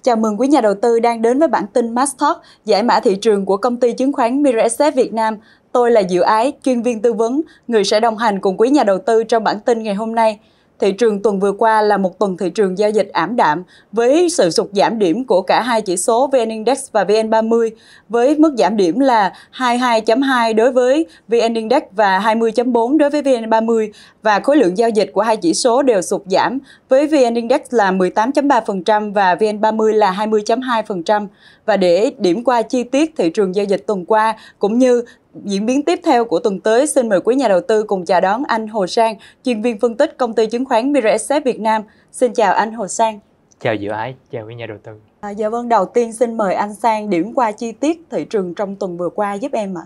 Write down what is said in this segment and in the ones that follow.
Chào mừng quý nhà đầu tư đang đến với bản tin Mass Talk, giải mã thị trường của công ty chứng khoán Mirasset Việt Nam. Tôi là Diệu Ái, chuyên viên tư vấn, người sẽ đồng hành cùng quý nhà đầu tư trong bản tin ngày hôm nay. Thị trường tuần vừa qua là một tuần thị trường giao dịch ảm đạm với sự sụt giảm điểm của cả hai chỉ số VN Index và VN30 với mức giảm điểm là 22.2 đối với VN Index và 20.4 đối với VN30 và khối lượng giao dịch của hai chỉ số đều sụt giảm với VN Index là 18.3% và VN30 là 20.2%. Và để điểm qua chi tiết thị trường giao dịch tuần qua cũng như diễn biến tiếp theo của tuần tới, xin mời quý nhà đầu tư cùng chào đón anh Hồ Sang, chuyên viên phân tích công ty chứng khoán Mirasset Việt Nam. Xin chào anh Hồ Sang. Chào Diệu Ái, chào quý nhà đầu tư. Dạ vâng, đầu tiên xin mời anh Sang điểm qua chi tiết thị trường trong tuần vừa qua giúp em ạ.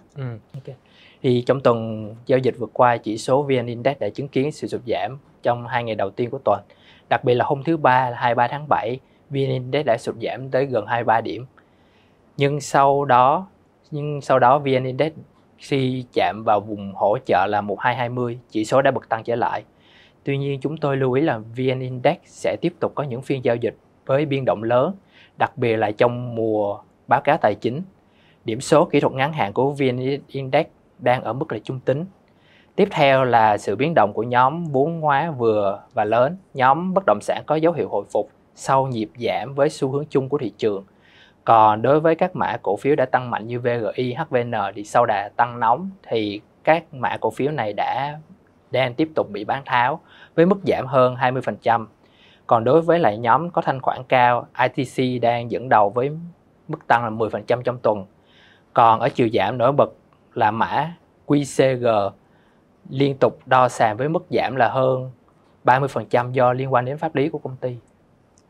Okay. Thì trong tuần giao dịch vừa qua, chỉ số VN Index đã chứng kiến sự sụt giảm trong 2 ngày đầu tiên của tuần. Đặc biệt là hôm thứ Ba là 23 tháng 7, VN Index đã sụt giảm tới gần 23 điểm. Nhưng sau đó VN Index khi chạm vào vùng hỗ trợ là 1220, chỉ số đã bật tăng trở lại. Tuy nhiên chúng tôi lưu ý là VN Index sẽ tiếp tục có những phiên giao dịch với biên động lớn, đặc biệt là trong mùa báo cáo tài chính. Điểm số kỹ thuật ngắn hạn của VN Index đang ở mức là trung tính. Tiếp theo là sự biến động của nhóm vốn hóa vừa và lớn. Nhóm bất động sản có dấu hiệu hồi phục sau nhịp giảm với xu hướng chung của thị trường. Còn đối với các mã cổ phiếu đã tăng mạnh như VGI, HVN thì sau đà tăng nóng thì các mã cổ phiếu này đang tiếp tục bị bán tháo với mức giảm hơn 20%. Còn đối với lại nhóm có thanh khoản cao, ITC đang dẫn đầu với mức tăng là 10% trong tuần. Còn ở chiều giảm nổi bật là mã QCG liên tục đo sàn với mức giảm là hơn 30% do liên quan đến pháp lý của công ty.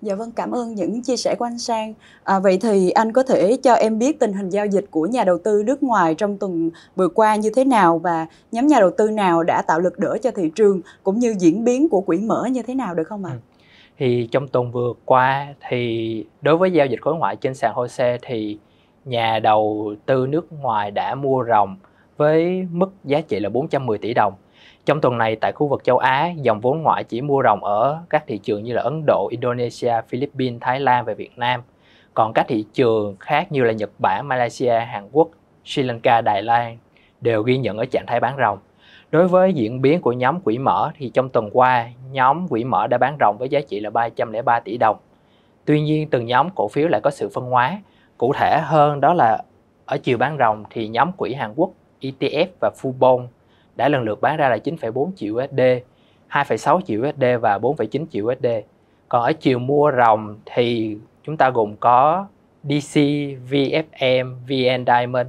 Dạ vâng, cảm ơn những chia sẻ của anh Sang. Vậy thì anh có thể cho em biết tình hình giao dịch của nhà đầu tư nước ngoài trong tuần vừa qua như thế nào và nhóm nhà đầu tư nào đã tạo lực đỡ cho thị trường cũng như diễn biến của quỹ mở như thế nào được không ạ? Thì trong tuần vừa qua thì đối với giao dịch khối ngoại trên sàn HOSE thì nhà đầu tư nước ngoài đã mua ròng với mức giá trị là 410 tỷ đồng. Trong tuần này tại khu vực châu Á, dòng vốn ngoại chỉ mua ròng ở các thị trường như là Ấn Độ, Indonesia, Philippines, Thái Lan và Việt Nam. Còn các thị trường khác như là Nhật Bản, Malaysia, Hàn Quốc, Sri Lanka, Đài Loan đều ghi nhận ở trạng thái bán ròng. Đối với diễn biến của nhóm quỹ mở thì trong tuần qua, nhóm quỹ mở đã bán ròng với giá trị là 303 tỷ đồng. Tuy nhiên từng nhóm cổ phiếu lại có sự phân hóa. Cụ thể hơn đó là ở chiều bán ròng thì nhóm quỹ Hàn Quốc, ETF và Fubon đã lần lượt bán ra là 9,4 triệu USD, 2,6 triệu USD và 4,9 triệu USD. Còn ở chiều mua ròng thì chúng ta gồm có DC, VFM, VN Diamond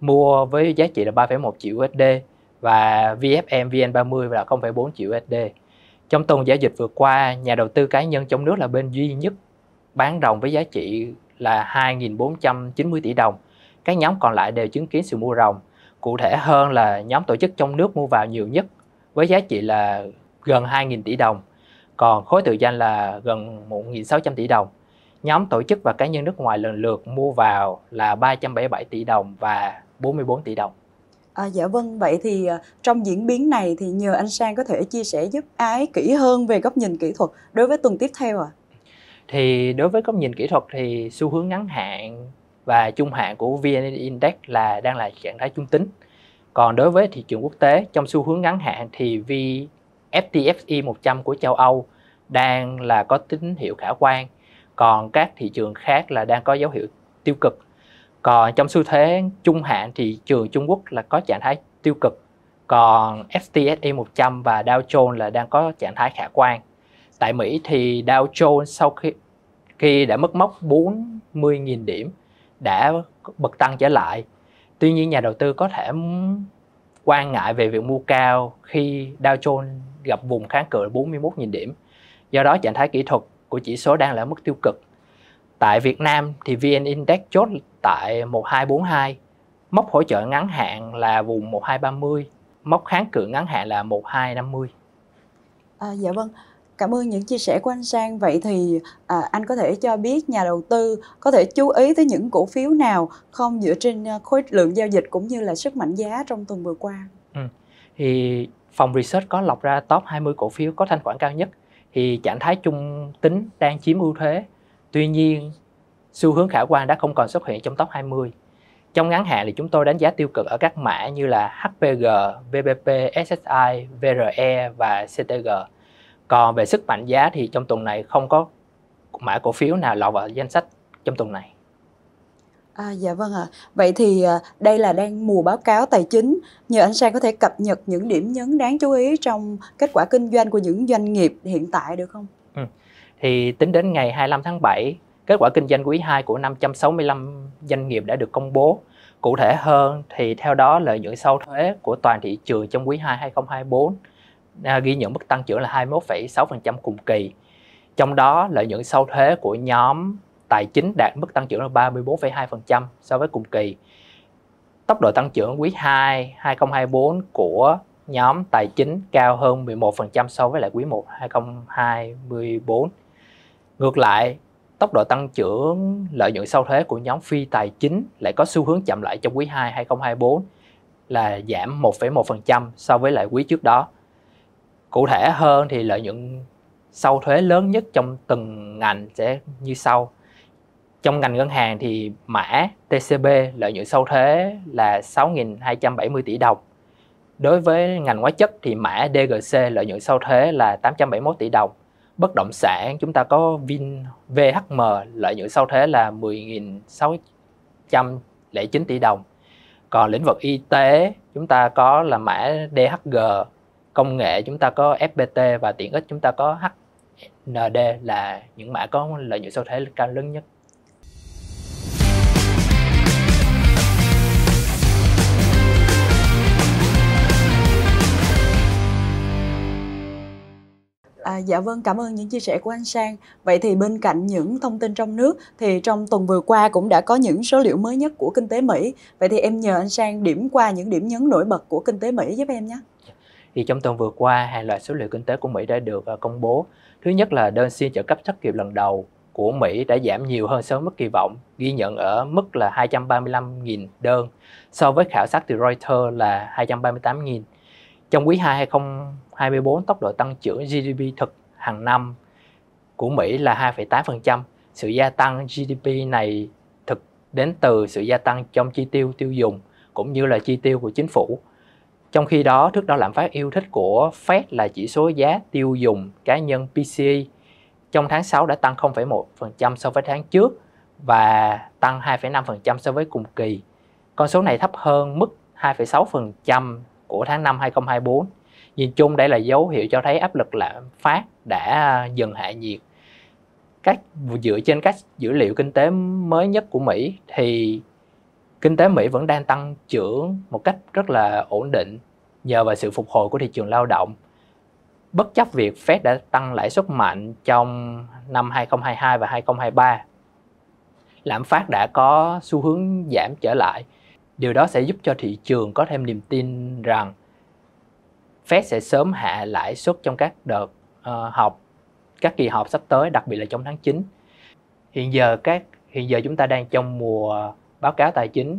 mua với giá trị là 3,1 triệu USD và VFM, VN30 là 0,4 triệu USD. Trong tuần giao dịch vừa qua, nhà đầu tư cá nhân trong nước là bên duy nhất bán ròng với giá trị là 2.490 tỷ đồng. Các nhóm còn lại đều chứng kiến sự mua ròng. Cụ thể hơn là nhóm tổ chức trong nước mua vào nhiều nhất với giá trị là gần 2.000 tỷ đồng. Còn khối tự doanh là gần 1.600 tỷ đồng. Nhóm tổ chức và cá nhân nước ngoài lần lượt mua vào là 377 tỷ đồng và 44 tỷ đồng. Dạ vâng, vậy thì trong diễn biến này thì nhờ anh Sang có thể chia sẻ giúp Ái kỹ hơn về góc nhìn kỹ thuật đối với tuần tiếp theo ạ? Thì đối với góc nhìn kỹ thuật thì xu hướng ngắn hạn và trung hạn của VN Index đang là trạng thái trung tính. Còn đối với thị trường quốc tế, trong xu hướng ngắn hạn thì FTSE 100 của châu Âu đang là có tín hiệu khả quan. Còn các thị trường khác là đang có dấu hiệu tiêu cực. Còn trong xu thế trung hạn thì thị trường Trung Quốc là có trạng thái tiêu cực. Còn FTSE 100 và Dow Jones là đang có trạng thái khả quan. Tại Mỹ thì Dow Jones sau khi đã mất mốc 40.000 điểm đã bật tăng trở lại. Tuy nhiên nhà đầu tư có thể quan ngại về việc mua cao khi Dow Jones gặp vùng kháng cự 41.000 điểm. Do đó trạng thái kỹ thuật của chỉ số đang là mức tiêu cực. Tại Việt Nam thì VN Index chốt tại 1242, mốc hỗ trợ ngắn hạn là vùng 1230, mốc kháng cự ngắn hạn là 1250. Dạ vâng. Cảm ơn những chia sẻ của anh Sang. Vậy thì anh có thể cho biết nhà đầu tư có thể chú ý tới những cổ phiếu nào không dựa trên khối lượng giao dịch cũng như là sức mạnh giá trong tuần vừa qua? Thì phòng research có lọc ra top 20 cổ phiếu có thanh khoản cao nhất. Thì trạng thái trung tính đang chiếm ưu thế. Tuy nhiên xu hướng khả quan đã không còn xuất hiện trong top 20. Trong ngắn hạn thì chúng tôi đánh giá tiêu cực ở các mã như là HPG, VBP, SSI, VRE và CTG. Còn về sức mạnh giá thì trong tuần này không có mã cổ phiếu nào lọt vào danh sách trong tuần này. Dạ vâng ạ. Vậy thì đây là đang mùa báo cáo tài chính. Nhờ anh Sang có thể cập nhật những điểm nhấn đáng chú ý trong kết quả kinh doanh của những doanh nghiệp hiện tại được không? Thì tính đến ngày 25 tháng 7, kết quả kinh doanh quý 2 của 565 doanh nghiệp đã được công bố. Cụ thể hơn thì theo đó lợi nhuận sau thuế của toàn thị trường trong quý 2 2024 ghi nhận mức tăng trưởng là 21,6% cùng kỳ. Trong đó lợi nhuận sau thuế của nhóm tài chính đạt mức tăng trưởng là 34,2% so với cùng kỳ. Tốc độ tăng trưởng quý 2 2024 của nhóm tài chính cao hơn 11% so với lại quý 1 2024. Ngược lại, tốc độ tăng trưởng lợi nhuận sau thuế của nhóm phi tài chính lại có xu hướng chậm lại trong quý 2 2024 là giảm 1,1% so với lại quý trước đó. Cụ thể hơn thì lợi nhuận sau thuế lớn nhất trong từng ngành sẽ như sau. Trong ngành ngân hàng thì mã TCB lợi nhuận sau thuế là 6.270 tỷ đồng. Đối với ngành hóa chất thì mã DGC lợi nhuận sau thuế là 871 tỷ đồng. Bất động sản chúng ta có VHM lợi nhuận sau thuế là 10.609 tỷ đồng. Còn lĩnh vực y tế chúng ta có là mã DHG, công nghệ chúng ta có FPT và tiện ích chúng ta có HND là những mã có lợi nhuận sau thuế cao lớn nhất. Dạ vâng, cảm ơn những chia sẻ của anh Sang. Vậy thì bên cạnh những thông tin trong nước thì trong tuần vừa qua cũng đã có những số liệu mới nhất của kinh tế Mỹ. Vậy thì em nhờ anh Sang điểm qua những điểm nhấn nổi bật của kinh tế Mỹ giúp em nhé. Thì trong tuần vừa qua, hàng loạt số liệu kinh tế của Mỹ đã được công bố. Thứ nhất là đơn xin trợ cấp thất nghiệp lần đầu của Mỹ đã giảm nhiều hơn so với mức kỳ vọng, ghi nhận ở mức là 235.000 đơn, so với khảo sát từ Reuters là 238.000. Trong quý 2 2024, tốc độ tăng trưởng GDP thực hàng năm của Mỹ là 2,8%. Sự gia tăng GDP này thực đến từ sự gia tăng trong chi tiêu tiêu dùng cũng như là chi tiêu của chính phủ. Trong khi đó, thước đo lạm phát yêu thích của Fed là chỉ số giá tiêu dùng cá nhân PCE trong tháng 6 đã tăng 0,1% so với tháng trước và tăng 2,5% so với cùng kỳ. Con số này thấp hơn mức 2,6% của tháng 5 2024. Nhìn chung đây là dấu hiệu cho thấy áp lực lạm phát đã dần hạ nhiệt. Dựa trên các dữ liệu kinh tế mới nhất của Mỹ thì kinh tế Mỹ vẫn đang tăng trưởng một cách rất là ổn định nhờ vào sự phục hồi của thị trường lao động. Bất chấp việc Fed đã tăng lãi suất mạnh trong năm 2022 và 2023, lạm phát đã có xu hướng giảm trở lại. Điều đó sẽ giúp cho thị trường có thêm niềm tin rằng Fed sẽ sớm hạ lãi suất trong các đợt các kỳ họp sắp tới, đặc biệt là trong tháng 9. Hiện giờ chúng ta đang trong mùa báo cáo tài chính,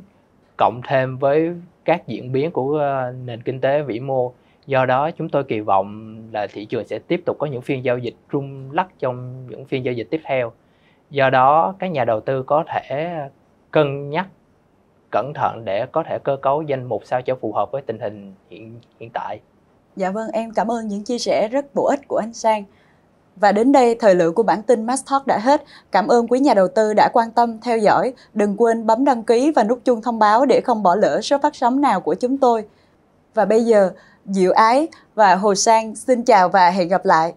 cộng thêm với các diễn biến của nền kinh tế vĩ mô. Do đó chúng tôi kỳ vọng là thị trường sẽ tiếp tục có những phiên giao dịch rung lắc trong những phiên giao dịch tiếp theo. Do đó các nhà đầu tư có thể cân nhắc cẩn thận để có thể cơ cấu danh mục sao cho phù hợp với tình hình hiện tại. Dạ vâng, em cảm ơn những chia sẻ rất bổ ích của anh Sang. Và đến đây, thời lượng của bản tin Mastalk đã hết. Cảm ơn quý nhà đầu tư đã quan tâm, theo dõi. Đừng quên bấm đăng ký và nút chuông thông báo để không bỏ lỡ số phát sóng nào của chúng tôi. Và bây giờ, Diệu Ái và Hồ Sang xin chào và hẹn gặp lại.